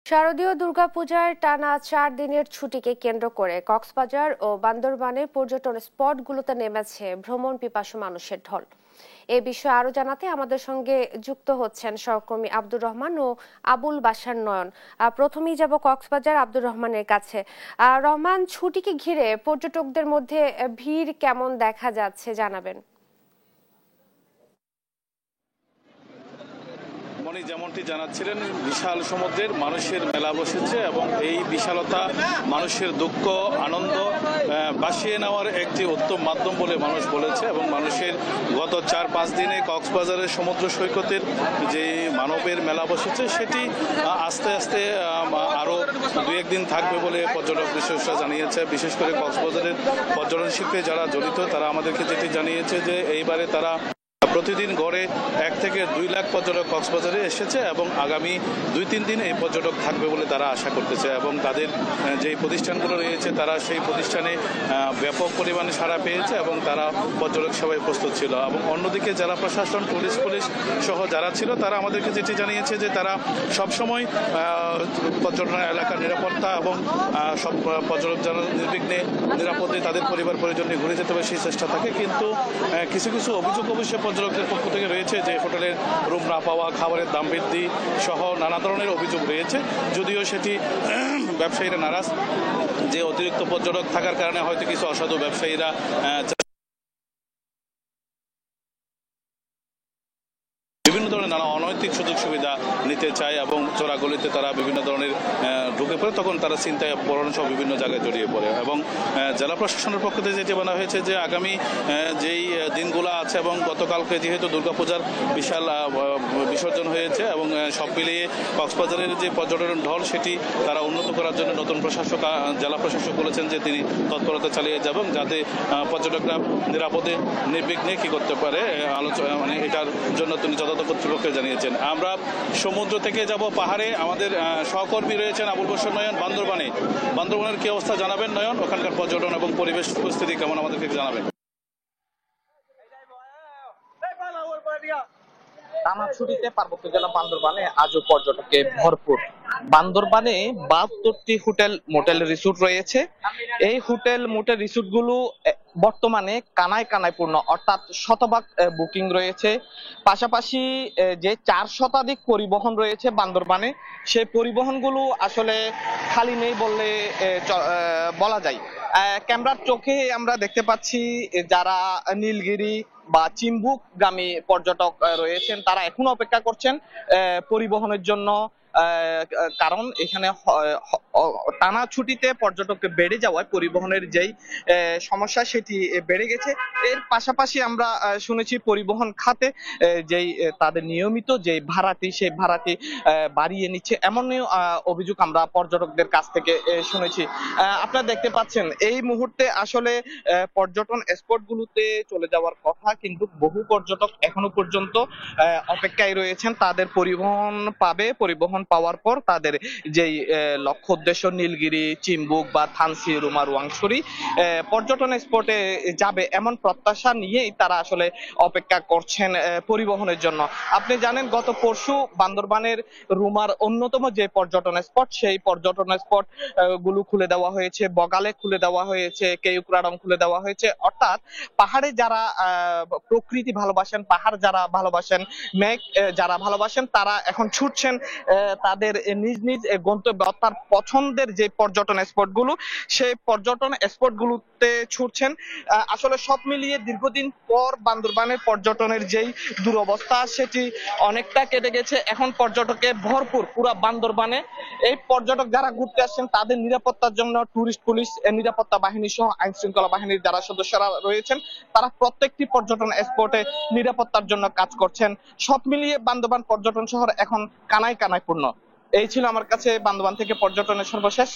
শারদীয় দুর্গাপূজার টানা 4 দিনের ছুটিকে কেন্দ্র করে কক্সবাজার ও বান্দরবানে পর্যটন স্পটগুলোতে নেমেছে ভ্রমণ পিপাসু মানুষের ঢল। এ বিষয়ে আরো জানাতে আমাদের সঙ্গে যুক্ত হচ্ছেন সহকর্মী আব্দুর রহমান ও আবুল বাশার নয়ন। প্রথমেই যাব কক্সবাজার আব্দুর রহমানের কাছে। রহমান, ছুটিকে ঘিরে পর্যটকদের মধ্যে ভিড় কেমন দেখা যাচ্ছে জানাবেন। যেমনটি জানাচ্ছিলেন, বিশাল সমুদ্রের মানুষের মেলা বসেছে এবং এই বিশালতা মানুষের দুঃখ আনন্দ ভাসিয়ে নেওয়ার একটি উত্তম মাধ্যম বলে মানুষ বলেছে। এবং মানুষের গত 4-5 দিনে কক্সবাজারের সমুদ্র সৈকতের যে মানবের মেলা বসেছে সেটি আস্তে আস্তে আরও 2-1 দিন থাকবে বলে পর্যটক বিশেষজ্ঞরা জানিয়েছে। বিশেষ করে কক্সবাজারের পর্যটন শিল্পে যারা জড়িত তারা আমাদেরকে যেটি জানিয়েছে যে এইবারে তারা প্রতিদিন গড়ে 1 থেকে 2 লাখ পর্যটক কক্সবাজারে এসেছে এবং আগামী 2-3 দিন এই পর্যটক থাকবে বলে তারা আশা করতেছে। এবং তাদের যে প্রতিষ্ঠানগুলো রয়েছে তারা সেই প্রতিষ্ঠানে ব্যাপক পরিমাণে সাড়া পেয়েছে এবং তারা পর্যটক সেবায় প্রস্তুত ছিল। এবং অন্যদিকে জেলা প্রশাসন, পুলিশ সহ যারা ছিল তারা আমাদেরকে যেটি জানিয়েছে যে তারা সবসময় পর্যটন এলাকার নিরাপত্তা এবং সব পর্যটক যেন নির্বিঘ্নে নিরাপদে তাদের পরিবার পরিজন নিয়ে ঘুরে যেতে হবে সেই চেষ্টা থাকে। কিন্তু কিছু কিছু অভিযোগ অবশ্যই পর্যটকদের পক্ষ থেকে রয়েছে যে হোটেলের রুম না পাওয়া, খাবারের দাম বৃদ্ধি সহ নানা ধরনের অভিযোগ রয়েছে। যদিও সেটি ব্যবসায়ীরা নারাজ যে অতিরিক্ত পর্যটক থাকার কারণে হয়তো কিছু অসাধু ব্যবসায়ীরা বিভিন্ন ধরনের নানা অনৈতিক সুযোগ সুবিধা নিতে চায় এবং চোরাগলিতে তারা বিভিন্ন ধরনের ঢুকে পড়ে, তখন তারা চিন্তায় পড়ানো সহ বিভিন্ন জায়গায় জড়িয়ে পড়ে। এবং জেলা প্রশাসনের পক্ষ থেকে যেটি বলা হয়েছে যে আগামী যেই দিনগুলো আছে এবং গতকালকে যেহেতু দুর্গাপূজার বিশাল বিসর্জন হয়েছে এবং সব মিলিয়ে কক্সবাজারের যে পর্যটন ঢল সেটি তারা উন্নত করার জন্য নতুন জেলা প্রশাসক বলেছেন যে তিনি তৎপরতা চালিয়ে যাবেন যাতে পর্যটকরা নিরাপদে নির্বিঘ্নে কি করতে পারে আলোচনা, মানে এটার জন্য তিনি যথাযথ কর্তৃপক্ষকে জানিয়েছেন। আমরা সমুদ্র থেকে যাব পাহাড়ে, আমাদের সহকর্মী রয়েছেন আবুল বাশার নয়ন বান্দরবানের কি অবস্থা জানাবেন নয়ন? ওখানকার পর্যটন এবং পরিবেশ পরিস্থিতি কেমন আমাদেরকে জানাবেন। টানা ছুটিতে পার্বত্য জেলা বান্দরবানে আজও পর্যটকে ভরপুর। বান্দরবানে 72টি হোটেল মোটেল রিসোর্ট রয়েছে। এই হোটেল মোটেল রিসোর্ট গুলো বর্তমানে কানায় কানায় পূর্ণ, অর্থাৎ শতভাগ বুকিং রয়েছে। পাশাপাশি যে 4 শতাধিক পরিবহন রয়েছে বান্দরবানে, সেই পরিবহনগুলো আসলে খালি নেই বললে বলা যায়। ক্যামেরার চোখে আমরা দেখতে পাচ্ছি যারা নীলগিরি বা চিম্বুকগামী পর্যটক রয়েছেন তারা এখনো অপেক্ষা করছেন পরিবহনের জন্য। কারণ এখানে টানা ছুটিতে পর্যটক বেড়ে যাওয়ায় পরিবহনের যেই সমস্যা সেটি বেড়ে গেছে। এর পাশাপাশি আমরা শুনেছি পরিবহন খাতে যেই তাদের নিয়মিত যে ভাড়াটি সেই ভাড়াটি বাড়িয়ে নিচ্ছে, এমনই অভিযোগ আমরা পর্যটকদের কাছ থেকে শুনেছি। আপনারা দেখতে পাচ্ছেন এই মুহূর্তে আসলে পর্যটন স্পট গুলোতে চলে যাওয়ার কথা, কিন্তু বহু পর্যটক এখনো পর্যন্ত অপেক্ষায় রয়েছেন। তাদের পরিবহন পাবে, পরিবহন পাওয়ার পর তাদের যেই লক্ষ্য উদ্দেশ্য নীলগিরি, চিম্বুক বা থানসি, রুমা, রুয়াংছড়ি পর্যটন স্পটে যাবে এমন প্রত্যাশা নিয়েই তারা আসলে অপেক্ষা করছেন পরিবহনের জন্য। আপনি জানেন গত পরশু বান্দরবানের রুমার অন্যতম যে পর্যটন স্পট সেই পর্যটন স্পট গুলো খুলে দেওয়া হয়েছে, বগালে খুলে দেওয়া হয়েছে, কেউক্রাডং খুলে দেওয়া হয়েছে। অর্থাৎ পাহাড়ে যারা প্রকৃতি ভালোবাসেন, পাহাড় যারা ভালোবাসেন, মেঘ যারা ভালোবাসেন তারা এখন ছুটছেন তাদের নিজ নিজ গন্তব্য, অর্থাৎ পছন্দের যে পর্যটন স্পট গুলো সেই পর্যটন স্পট গুলোতে ছুটছেন। আসলে সব মিলিয়ে দীর্ঘদিন পর বান্দরবানের পর্যটনের যেই দুরবস্থা সেটি অনেকটা কেটে গেছে। এখন পর্যটকে ভরপুর পুরা বান্দরবানে। এই পর্যটক যারা ঘুরতে আসছেন তাদের নিরাপত্তার জন্য টুরিস্ট পুলিশ, নিরাপত্তা বাহিনী সহ আইন শৃঙ্খলা বাহিনীর যারা সদস্যরা রয়েছেন তারা প্রত্যেকটি পর্যটন স্পটে নিরাপত্তার জন্য কাজ করছেন। সব মিলিয়ে বান্দরবান পর্যটন শহর এখন কানায় কানায় পূর্ণ। এই ছিল আমার কাছে বান্দরবান থেকে পর্যটনের সর্বশেষ।